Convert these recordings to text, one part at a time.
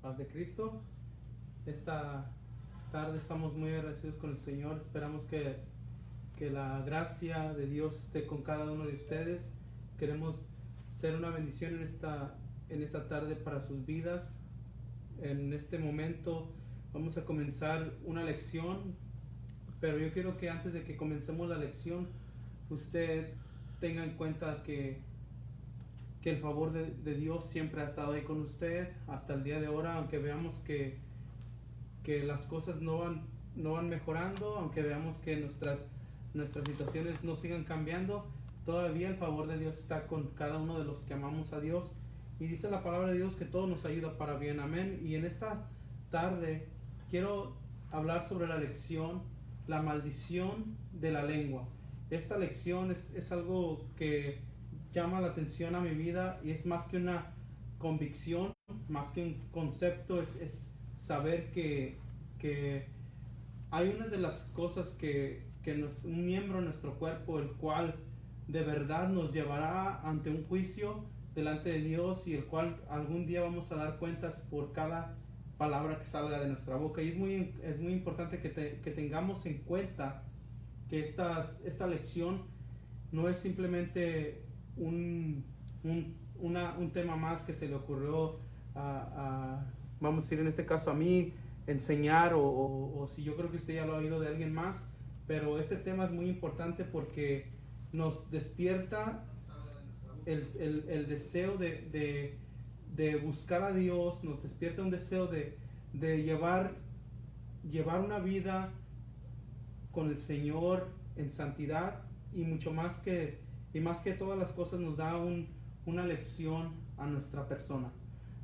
paz de Cristo. Esta tarde estamos muy agradecidos con el Señor. Esperamos que la gracia de Dios esté con cada uno de ustedes. Queremos ser una bendición en esta tarde para sus vidas. En este momento vamos a comenzar una lección, pero yo quiero que antes de que comencemos la lección, usted tenga en cuenta que el favor de Dios siempre ha estado ahí con usted hasta el día de ahora, aunque veamos que las cosas no van mejorando, aunque veamos que nuestras situaciones no sigan cambiando, todavía el favor de Dios está con cada uno de los que amamos a Dios. Y dice la palabra de Dios que todo nos ayuda para bien, amén. Y en esta tarde quiero hablar sobre la lección, la maldición de la lengua. Esta lección es algo que llama la atención a mi vida y es más que una convicción, más que un concepto, es saber que hay una de las cosas que un miembro de nuestro cuerpo, el cual de verdad nos llevará ante un juicio delante de Dios, y el cual algún día vamos a dar cuentas por cada palabra que salga de nuestra boca. Y es muy importante que tengamos en cuenta que esta lección no es simplemente un tema más que se le ocurrió vamos a decir en este caso a mí enseñar, o si yo creo que usted ya lo ha oído de alguien más, pero este tema es muy importante porque nos despierta el deseo de buscar a Dios, nos despierta un deseo de llevar una vida con el Señor en santidad, y mucho más que todas las cosas nos da una lección a nuestra persona.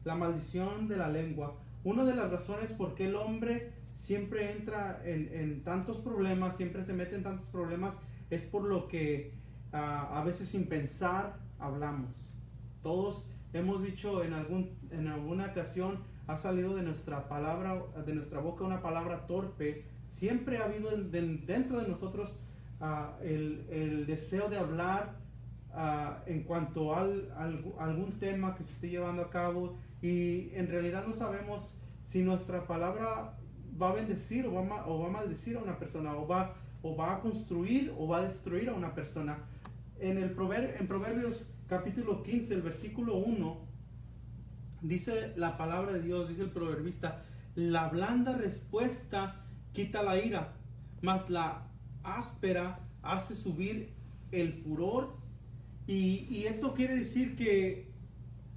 La maldición de la lengua. Una de las razones por qué el hombre siempre entra en tantos problemas, siempre se mete en tantos problemas, es por lo que a veces sin pensar hablamos. Todos hemos dicho en alguna ocasión, ha salido de nuestra boca una palabra torpe. Siempre ha habido dentro de nosotros el deseo de hablar en cuanto a algún tema que se esté llevando a cabo, y en realidad no sabemos si nuestra palabra va a bendecir o va a maldecir a una persona, o va a construir o va a destruir a una persona. En Proverbios capítulo 15, el versículo 1, dice la palabra de Dios, dice el proverbista: la blanda respuesta quita la ira, mas la áspera hace subir el furor. Y esto quiere decir que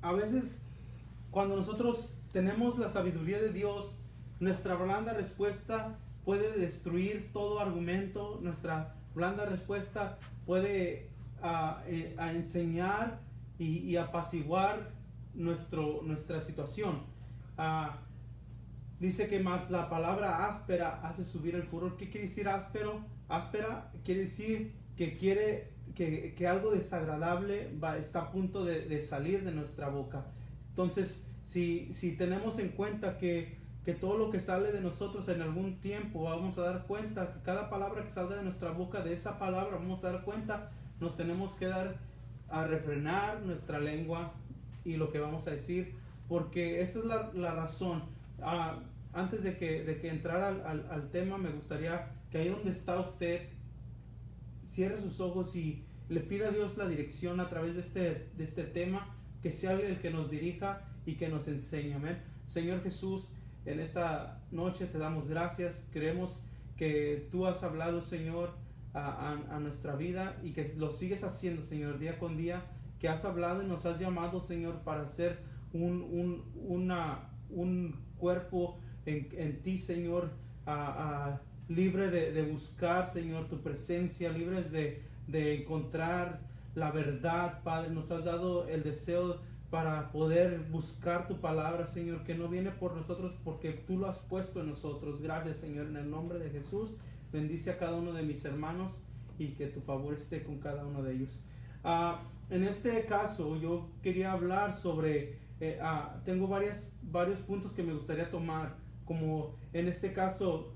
a veces cuando nosotros tenemos la sabiduría de Dios, nuestra blanda respuesta puede destruir todo argumento. Nuestra blanda respuesta puede enseñar y apaciguar nuestra situación. Dice que más la palabra áspera hace subir el furor. ¿Qué quiere decir áspero? Áspera quiere decir que algo desagradable está a punto de salir de nuestra boca. Entonces, si tenemos en cuenta que todo lo que sale de nosotros en algún tiempo, vamos a dar cuenta que cada palabra que salga de nuestra boca, de esa palabra vamos a dar cuenta, nos tenemos que dar a refrenar nuestra lengua y lo que vamos a decir, porque esa es la razón. Antes de que entrara al tema, me gustaría que ahí donde está usted cierre sus ojos y le pida a Dios la dirección a través de este tema, que sea el que nos dirija y que nos enseñe. Amén. Señor Jesús, en esta noche te damos gracias. Creemos que tú has hablado, Señor, a nuestra vida, y que lo sigues haciendo, Señor, día con día, que has hablado y nos has llamado, Señor, para ser un cuerpo en ti, Señor, libre de buscar, Señor, tu presencia, libres de encontrar la verdad, Padre. Nos has dado el deseo para poder buscar tu palabra, Señor, que no viene por nosotros, porque tú lo has puesto en nosotros. Gracias, Señor, en el nombre de Jesús. Bendice a cada uno de mis hermanos y que tu favor esté con cada uno de ellos. En este caso, yo quería hablar sobre, tengo varios puntos que me gustaría tomar, como en este caso,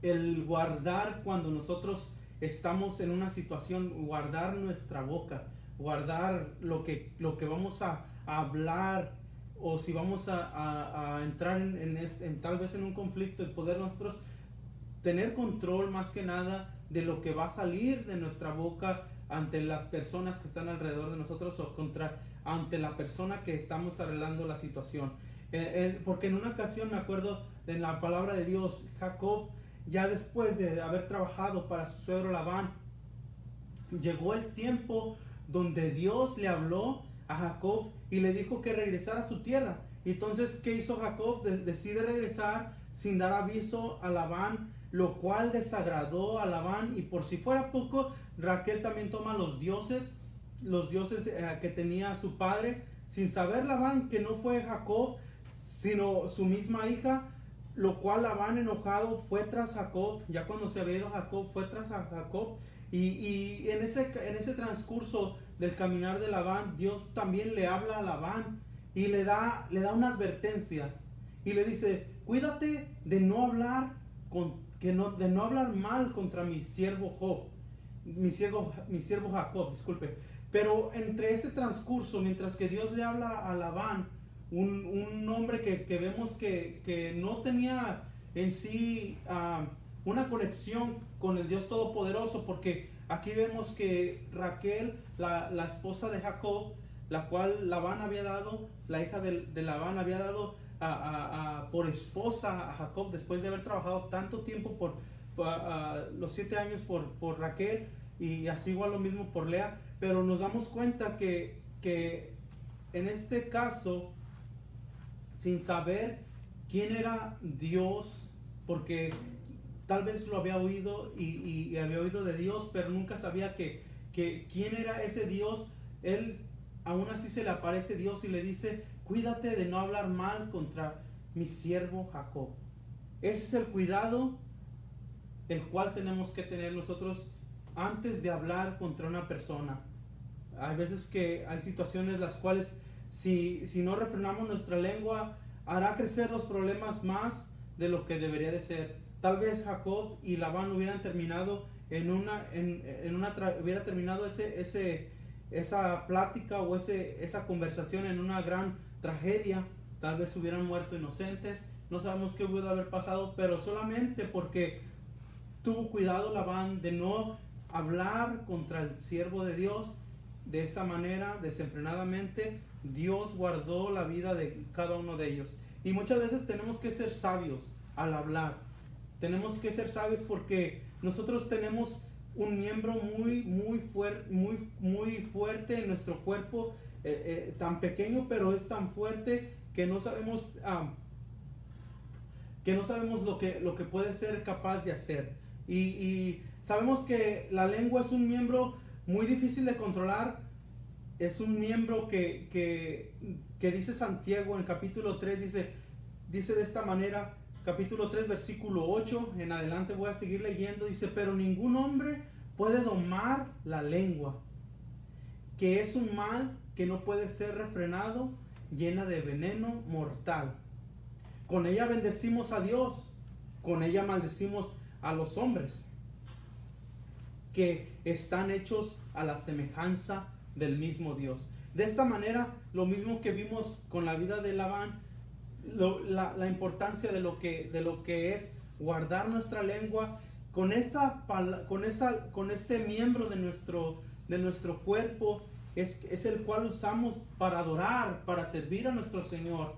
el guardar cuando nosotros estamos en una situación, guardar nuestra boca, guardar lo que vamos a hablar o si vamos a entrar en tal vez en un conflicto, y poder nosotros tener control más que nada de lo que va a salir de nuestra boca ante las personas que están alrededor de nosotros, o ante la persona que estamos arreglando la situación. Porque en una ocasión me acuerdo de la palabra de Dios, Jacob, ya después de haber trabajado para su suegro Labán, llegó el tiempo donde Dios le habló a Jacob y le dijo que regresara a su tierra. Entonces, ¿qué hizo Jacob? Decide regresar sin dar aviso a Labán, lo cual desagradó a Labán. Y por si fuera poco, Raquel también toma los dioses que tenía su padre, sin saber Labán que no fue Jacob, sino su misma hija, lo cual Labán, enojado, fue tras Jacob. Ya cuando se había ido Jacob, fue tras a Jacob. Y en ese transcurso del caminar de Labán, Dios también le habla a Labán y le da una advertencia y le dice: cuídate de no hablar de no hablar mal contra mi siervo Jacob, disculpe. Pero entre este transcurso, mientras que Dios le habla a Labán, un hombre que vemos que no tenía en sí una conexión con el Dios Todopoderoso, porque aquí vemos que Raquel, la esposa de Jacob, la cual Labán había dado, la hija de Labán había dado por esposa a Jacob, después de haber trabajado tanto tiempo por los 7 años por Raquel, y así igual lo mismo por Lea. Pero nos damos cuenta que en este caso, sin saber quién era Dios, porque tal vez lo había oído y había oído de Dios, pero nunca sabía que quién era ese Dios, él aún así se le aparece Dios y le dice: cuídate de no hablar mal contra mi siervo Jacob. Ese es el cuidado el cual tenemos que tener nosotros antes de hablar contra una persona. Hay veces que hay situaciones las cuales si no refrenamos nuestra lengua, hará crecer los problemas más de lo que debería de ser. Tal vez Jacob y Labán hubieran terminado hubiera terminado esa plática o esa conversación en una gran tragedia. Tal vez hubieran muerto inocentes. No sabemos qué pudo haber pasado, pero solamente porque tuvo cuidado Labán de no hablar contra el siervo de Dios de esa manera, desenfrenadamente, Dios guardó la vida de cada uno de ellos. Y muchas veces tenemos que ser sabios al hablar. Tenemos que ser sabios porque nosotros tenemos un miembro muy fuerte en nuestro cuerpo, tan pequeño, pero es tan fuerte que no sabemos lo que puede ser capaz de hacer. Y sabemos que la lengua es un miembro muy difícil de controlar. Es un miembro que dice Santiago en capítulo 3, dice de esta manera, capítulo 3, versículo 8 en adelante, voy a seguir leyendo. Dice: pero ningún hombre puede domar la lengua, que es un mal que no puede ser refrenado, llena de veneno mortal. Con ella bendecimos a Dios, con ella maldecimos a los hombres, que están hechos a la semejanza del mismo Dios. De esta manera, lo mismo que vimos con la vida de Labán, la importancia de lo que es guardar nuestra lengua, con este miembro de nuestro cuerpo, es el cual usamos para adorar, para servir a nuestro Señor,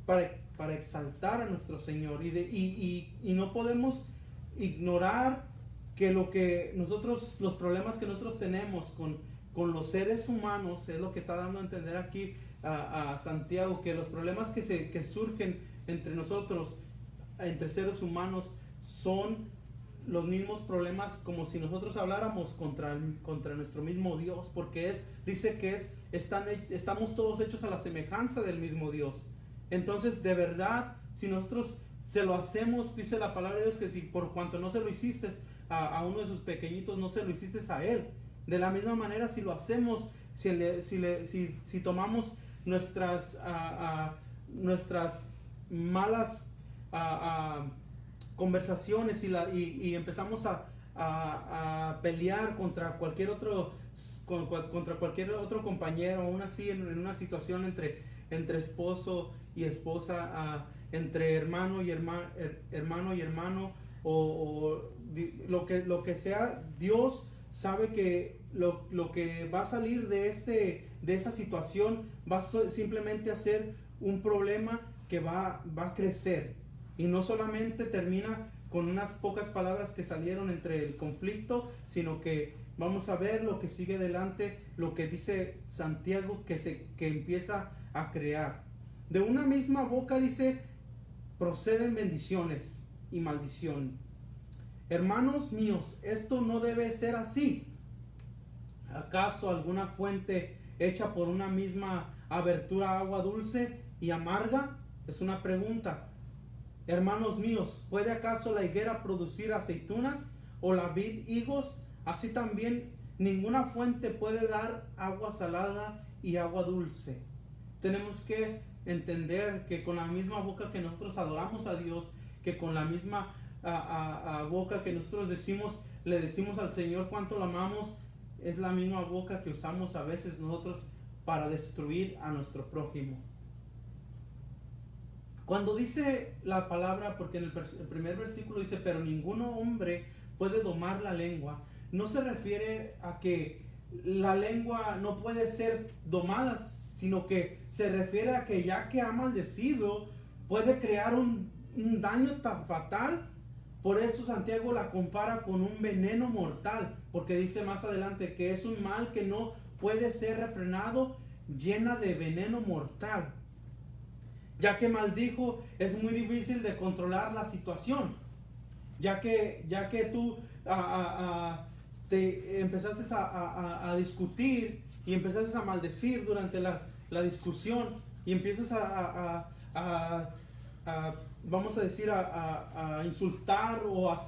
para exaltar a nuestro Señor. Y no podemos ignorar que los problemas que nosotros tenemos con los seres humanos, es lo que está dando a entender aquí a Santiago, que los problemas que surgen entre nosotros, entre seres humanos, son los mismos problemas como si nosotros habláramos contra nuestro mismo Dios, porque dice que estamos todos hechos a la semejanza del mismo Dios. Entonces, de verdad, si nosotros se lo hacemos, dice la palabra de Dios, que si por cuanto no se lo hiciste a uno de sus pequeñitos, no se lo hiciste a él. De la misma manera, si lo hacemos, si tomamos nuestras malas conversaciones y empezamos a pelear contra cualquier otro compañero, aún así en una situación entre esposo y esposa, entre hermano y hermano, lo que sea. Dios sabe que lo que va a salir de esa situación va a simplemente a ser un problema que va a crecer, y no solamente termina con unas pocas palabras que salieron entre el conflicto, sino que vamos a ver lo que sigue adelante, lo que dice Santiago que empieza a crear. De una misma boca, dice, proceden bendiciones y maldición. Hermanos míos, esto no debe ser así. ¿Acaso alguna fuente hecha por una misma abertura agua dulce y amarga? Es una pregunta. Hermanos míos, ¿puede acaso la higuera producir aceitunas o la vid higos? Así también ninguna fuente puede dar agua salada y agua dulce. Tenemos que entender que con la misma boca que nosotros adoramos a Dios, que con la misma boca que nosotros le decimos al Señor cuánto lo amamos, es la misma boca que usamos a veces nosotros para destruir a nuestro prójimo. Cuando dice la palabra, porque en el primer versículo dice, pero ningún hombre puede domar la lengua, no se refiere a que la lengua no puede ser domada, sino que se refiere a que ya que ha maldecido, puede crear un daño tan fatal. Por eso Santiago la compara con un veneno mortal, porque dice más adelante que es un mal que no puede ser refrenado, llena de veneno mortal. Ya que maldijo, es muy difícil de controlar la situación. Ya que tú te empezaste a discutir y empezaste a maldecir durante la discusión, y empiezas vamos a decir, a insultar o a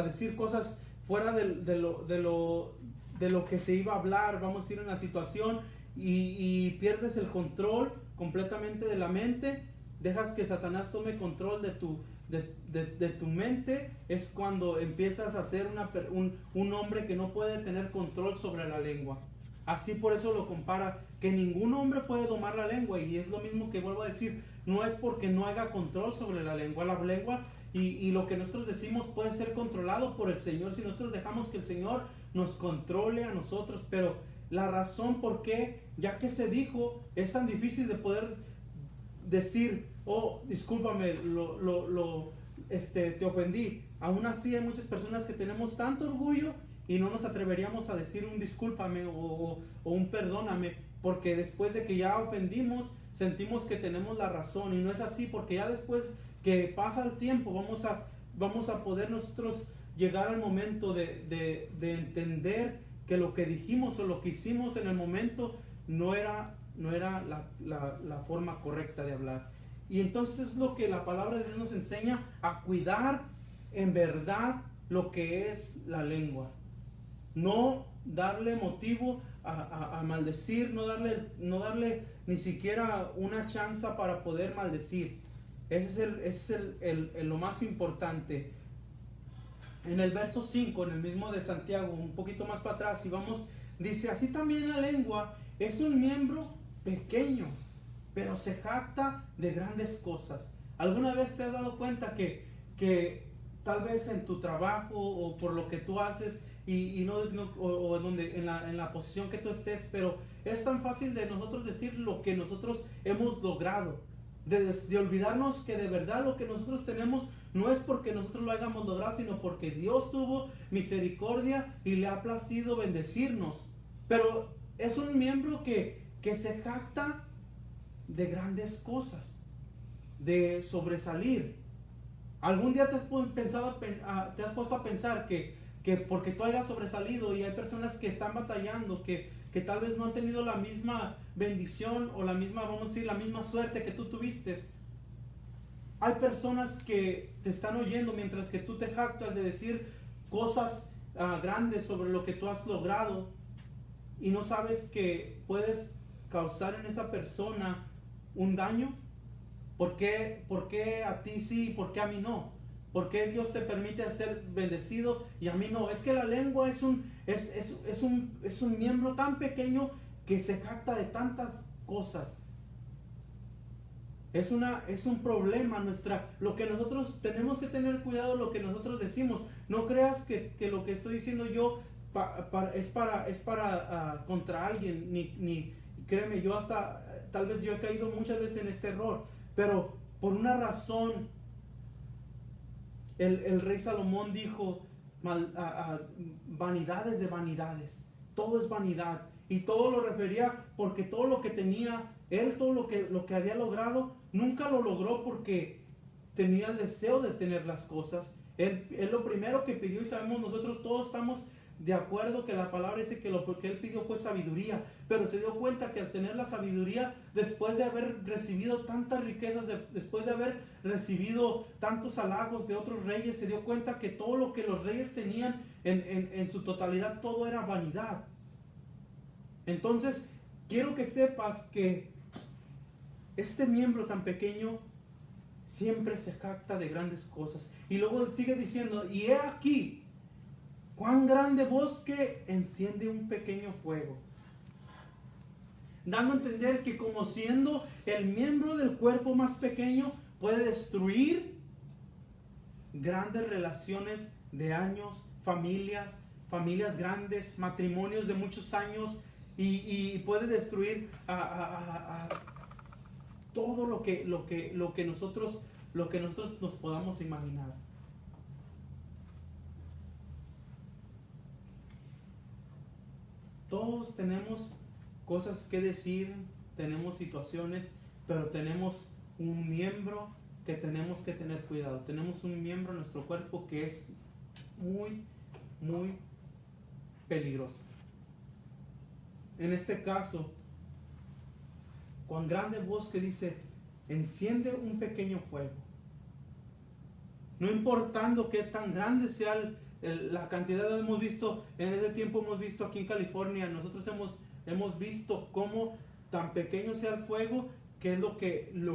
decir cosas fuera de lo que se iba a hablar. Vamos a ir en la situación y pierdes el control completamente de la mente, dejas que Satanás tome control de tu mente. Es cuando empiezas a ser un hombre que no puede tener control sobre la lengua. Así, por eso lo compara, que ningún hombre puede domar la lengua, y es lo mismo que vuelvo a decir, no es porque no haga control sobre la lengua y lo que nosotros decimos puede ser controlado por el Señor si nosotros dejamos que el Señor nos controle a nosotros. Pero la razón por qué, ya que se dijo, es tan difícil de poder decir, oh, discúlpame, te ofendí. Aún así hay muchas personas que tenemos tanto orgullo y no nos atreveríamos a decir un discúlpame o un perdóname, porque después de que ya ofendimos, sentimos que tenemos la razón, y no es así, porque ya después que pasa el tiempo vamos a poder nosotros llegar al momento de entender que lo que dijimos o lo que hicimos en el momento no era la forma correcta de hablar. Y entonces lo que la palabra de Dios nos enseña, a cuidar en verdad lo que es la lengua. No darle motivo a maldecir, no darle ni siquiera una chance para poder maldecir. Ese es lo más importante. En el verso 5, en el mismo de Santiago, un poquito más para atrás, y vamos, dice, así también la lengua es un miembro pequeño, pero se jacta de grandes cosas. ¿Alguna vez te has dado cuenta que tal vez en tu trabajo o por lo que tú haces o en la posición que tú estés, pero es tan fácil de nosotros decir lo que nosotros hemos logrado, de olvidarnos que de verdad lo que nosotros tenemos no es porque nosotros lo hayamos logrado, sino porque Dios tuvo misericordia y le ha placido bendecirnos? Pero es un miembro que se jacta de grandes cosas, de sobresalir. ¿Algún día te has puesto a pensar que porque tú hayas sobresalido, y hay personas que están batallando, que tal vez no han tenido la misma bendición o la misma suerte que tú tuviste? Hay personas que te están oyendo mientras que tú te jactas de decir cosas grandes sobre lo que tú has logrado, y no sabes que puedes causar en esa persona un daño. ¿Por qué a ti sí y por qué a mí no? ¿Por qué Dios te permite ser bendecido y a mí no? Es que la lengua es un miembro tan pequeño que se jacta de tantas cosas. Es un problema lo que nosotros tenemos que tener cuidado, lo que nosotros decimos. No creas que lo que estoy diciendo yo es para contra alguien, ni créeme, yo hasta, tal vez yo he caído muchas veces en este error, pero por una razón, el rey Salomón dijo, vanidades de vanidades, todo es vanidad, y todo lo refería porque todo lo que tenía, él todo lo que había logrado, nunca lo logró porque tenía el deseo de tener las cosas. Él lo primero que pidió, y sabemos nosotros todos estamos de acuerdo que la palabra dice que lo que él pidió fue sabiduría, pero se dio cuenta que al tener la sabiduría, después de haber recibido tantas riquezas, después de haber recibido tantos halagos de otros reyes, se dio cuenta que todo lo que los reyes tenían en su totalidad, todo era vanidad. Entonces, quiero que sepas que este miembro tan pequeño siempre se jacta de grandes cosas. Y luego sigue diciendo, y he aquí, cuán grande bosque enciende un pequeño fuego. Dando a entender que como siendo el miembro del cuerpo más pequeño, puede destruir grandes relaciones de años, familias grandes, matrimonios de muchos años, y puede destruir a todo lo que nosotros nos podamos imaginar. Todos tenemos cosas que decir, tenemos situaciones, pero tenemos un miembro que tenemos que tener cuidado. Tenemos un miembro en nuestro cuerpo que es muy, muy peligroso. En este caso, cuán grande bosque, dice, enciende un pequeño fuego. No importando qué tan grande sea la cantidad, hemos visto, en ese tiempo hemos visto aquí en California, nosotros hemos visto cómo tan pequeño sea el fuego, que es lo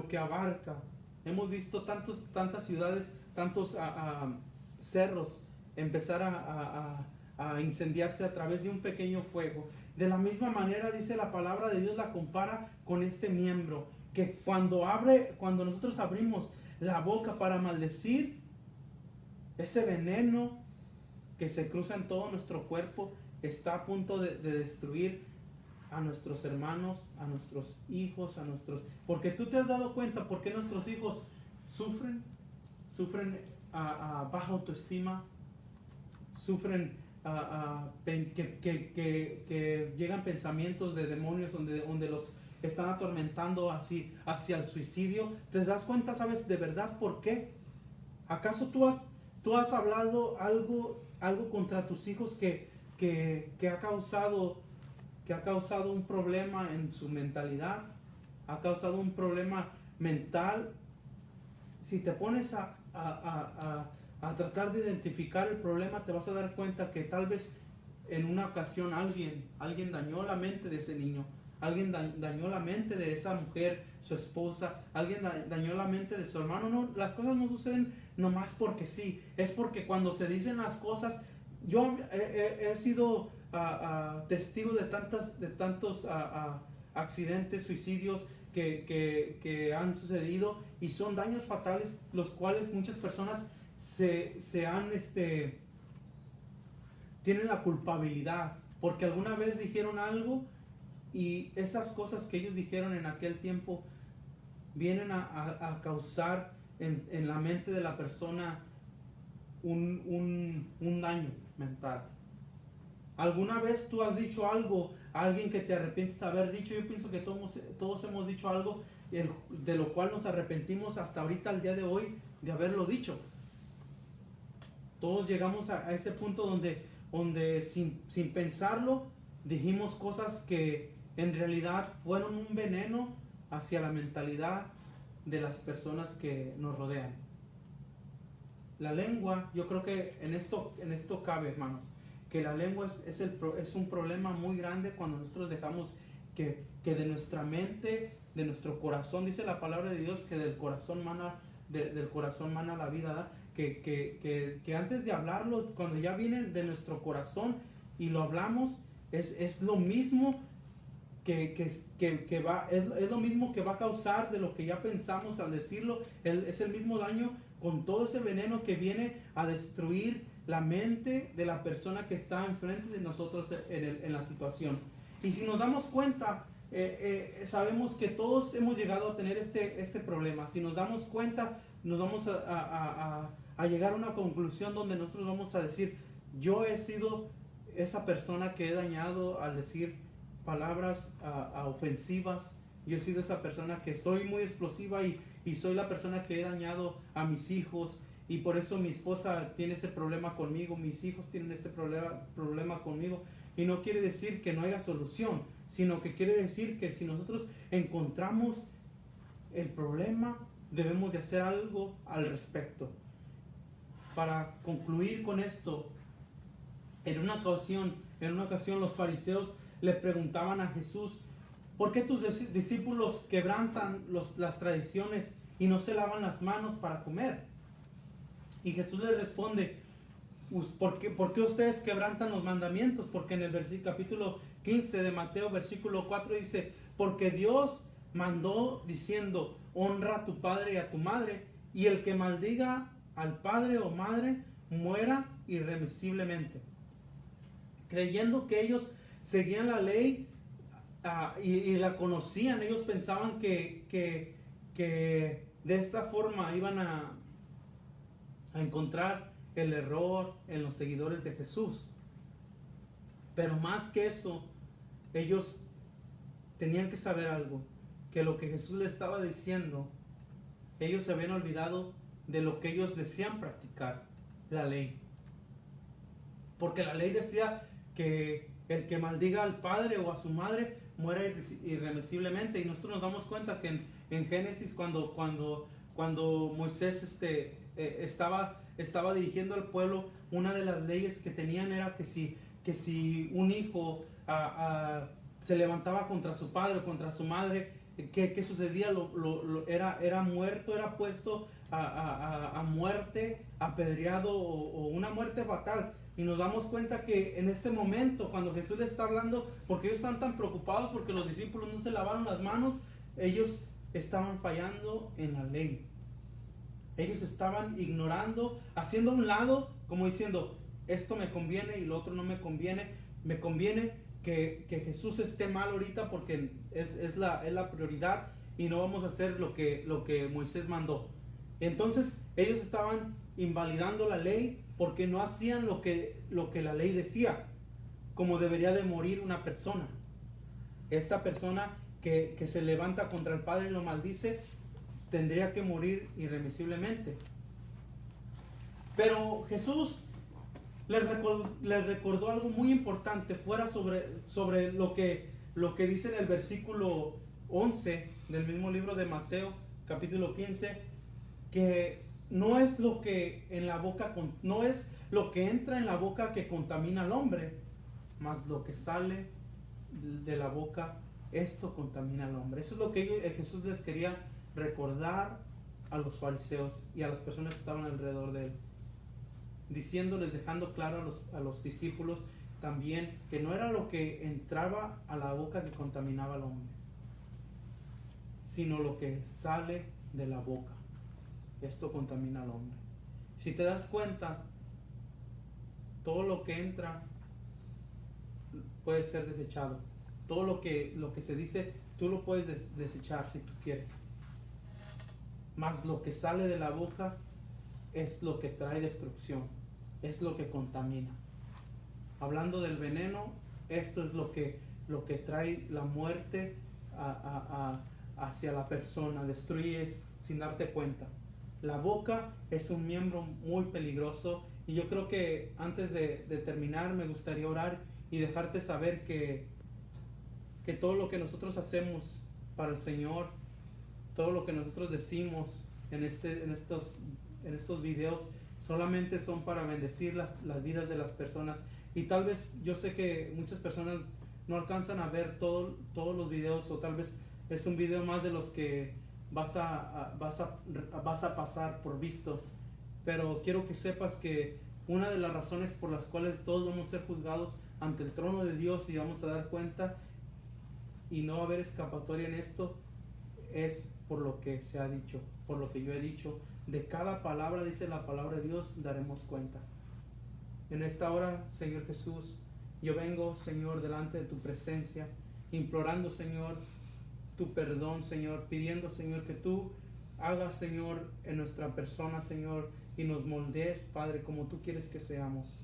que abarca. Hemos visto tantas ciudades, tantos cerros empezar a incendiarse a través de un pequeño fuego. De la misma manera, dice la palabra de Dios, la compara con este miembro, que cuando nosotros abrimos la boca para maldecir, ese veneno que se cruza en todo nuestro cuerpo está a punto de destruir a nuestros hermanos, a nuestros hijos, porque tú te has dado cuenta por qué nuestros hijos sufren baja autoestima, sufren que llegan pensamientos de demonios donde los están atormentando hacia el suicidio. ¿Te das cuenta, sabes de verdad por qué? ¿Acaso tú has hablado algo contra tus hijos que ha causado un problema en su mentalidad? ¿Ha causado un problema mental? Si te pones a tratar de identificar el problema, te vas a dar cuenta que tal vez en una ocasión alguien dañó la mente de ese niño, alguien dañó la mente de esa mujer, su esposa, alguien dañó la mente de su hermano. No, las cosas no suceden nomás porque sí, es porque cuando se dicen las cosas, yo he sido testigo de tantos accidentes, suicidios que han sucedido, y son daños fatales, los cuales muchas personas tienen la culpabilidad porque alguna vez dijeron algo, y esas cosas que ellos dijeron en aquel tiempo vienen a causar en la mente de la persona un daño mental. ¿Alguna vez tú has dicho algo a alguien que te arrepientes de haber dicho? Yo pienso que todos hemos dicho algo de lo cual nos arrepentimos hasta ahorita, al día de hoy, de haberlo dicho. Todos llegamos a ese punto donde sin pensarlo dijimos cosas que en realidad fueron un veneno hacia la mentalidad de las personas que nos rodean. La lengua, yo creo que en esto cabe, hermanos, que la lengua es un problema muy grande cuando nosotros dejamos que de nuestra mente, de nuestro corazón, dice la palabra de Dios que del corazón mana la vida, ¿verdad? Que antes de hablarlo, cuando ya viene de nuestro corazón y lo hablamos, es lo mismo es lo mismo que va a causar de lo que ya pensamos al decirlo. Es el mismo daño con todo ese veneno que viene a destruir la mente de la persona que está enfrente de nosotros en la situación. Y si nos damos cuenta, sabemos que todos hemos llegado a tener este problema. Si nos damos cuenta, nos vamos a llegar a una conclusión donde nosotros vamos a decir: yo he sido esa persona que he dañado al decir palabras ofensivas. Yo he sido esa persona que soy muy explosiva y soy la persona que he dañado a mis hijos, y por eso mi esposa tiene ese problema conmigo, mis hijos tienen este problema conmigo. Y no quiere decir que no haya solución, sino que quiere decir que si nosotros encontramos el problema, debemos de hacer algo al respecto. Para concluir con esto, en una ocasión los fariseos le preguntaban a Jesús: ¿por qué tus discípulos quebrantan las tradiciones y no se lavan las manos para comer? Y Jesús les responde: ¿por qué ustedes quebrantan los mandamientos? Porque en el capítulo 15 de Mateo, versículo 4 dice: porque Dios mandó diciendo: honra a tu padre y a tu madre, y el que maldiga al padre o madre muera irremisiblemente. Creyendo que ellos seguían la ley y la conocían, ellos pensaban que de esta forma iban a encontrar el error en los seguidores de Jesús. Pero más que eso, ellos tenían que saber algo: que lo que Jesús les estaba diciendo, ellos se habían olvidado de lo que ellos decían practicar, la ley. Porque la ley decía que el que maldiga al padre o a su madre muera irremisiblemente. Y nosotros nos damos cuenta que en Génesis, cuando Moisés estaba dirigiendo al pueblo, una de las leyes que tenían era que si un hijo se levantaba contra su padre o contra su madre, ¿qué sucedía? Era muerto, era puesto a muerte, apedreado o una muerte fatal. Y nos damos cuenta que en este momento, cuando Jesús les está hablando, porque ellos están tan preocupados porque los discípulos no se lavaron las manos, ellos estaban fallando en la ley. Ellos estaban ignorando, haciendo a un lado, como diciendo: esto me conviene y lo otro no me conviene. Me conviene que Jesús esté mal ahorita porque es la prioridad, y no vamos a hacer lo que Moisés mandó. Entonces ellos estaban invalidando la ley porque no hacían lo que la ley decía, como debería de morir una persona. Esta persona que se levanta contra el padre y lo maldice, tendría que morir irremisiblemente. Pero Jesús les recordó algo muy importante, fuera sobre lo que dice en el versículo 11 del mismo libro de Mateo, capítulo 15, que no es lo que entra en la boca que contamina al hombre, mas lo que sale de la boca, esto contamina al hombre. Eso es lo que Jesús les quería recordar a los fariseos y a las personas que estaban alrededor de él, diciéndoles, dejando claro a los discípulos también, que no era lo que entraba a la boca que contaminaba al hombre, sino lo que sale de la boca. Esto contamina al hombre. Si te das cuenta, todo lo que entra puede ser desechado. Todo lo que se dice, tú lo puedes desechar si tú quieres. Mas lo que sale de la boca es lo que trae destrucción, es lo que contamina. Hablando del veneno, esto es lo que trae la muerte hacia la persona, destruyes sin darte cuenta. La boca es un miembro muy peligroso, y yo creo que antes de terminar me gustaría orar y dejarte saber que todo lo que nosotros hacemos para el Señor, todo lo que nosotros decimos en estos videos, solamente son para bendecir las vidas de las personas. Y tal vez yo sé que muchas personas no alcanzan a ver todos los videos, o tal vez es un video más de los que vas a pasar por visto. Pero quiero que sepas que una de las razones por las cuales todos vamos a ser juzgados ante el trono de Dios y vamos a dar cuenta y no va a haber escapatoria en esto, es por lo que se ha dicho, por lo que yo he dicho. De cada palabra, dice la palabra de Dios, daremos cuenta. En esta hora, Señor Jesús, yo vengo, Señor, delante de tu presencia, implorando, Señor, tu perdón, Señor, pidiendo, Señor, que tú hagas, Señor, en nuestra persona, Señor, y nos moldees, Padre, como tú quieres que seamos.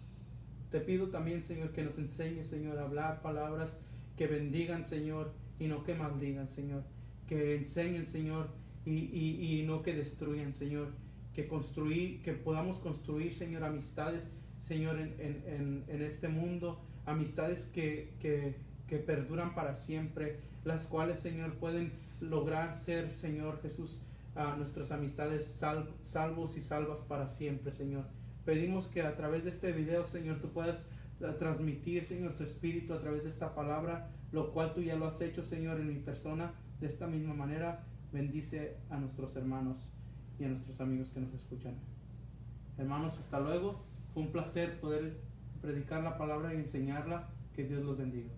Te pido también, Señor, que nos enseñes, Señor, a hablar palabras que bendigan, Señor, y no que maldigan, Señor. Que enseñen, Señor, y no que destruyan, Señor. Que podamos construir, Señor, amistades, Señor, en este mundo, amistades que perduran para siempre, las cuales, Señor, pueden lograr ser, Señor Jesús, nuestras amistades salvos y salvas para siempre, Señor. Pedimos que a través de este video, Señor, tú puedas transmitir, Señor, tu espíritu a través de esta palabra, lo cual tú ya lo has hecho, Señor, en mi persona. De esta misma manera, bendice a nuestros hermanos y a nuestros amigos que nos escuchan. Hermanos, hasta luego. Fue un placer poder predicar la palabra y enseñarla. Que Dios los bendiga.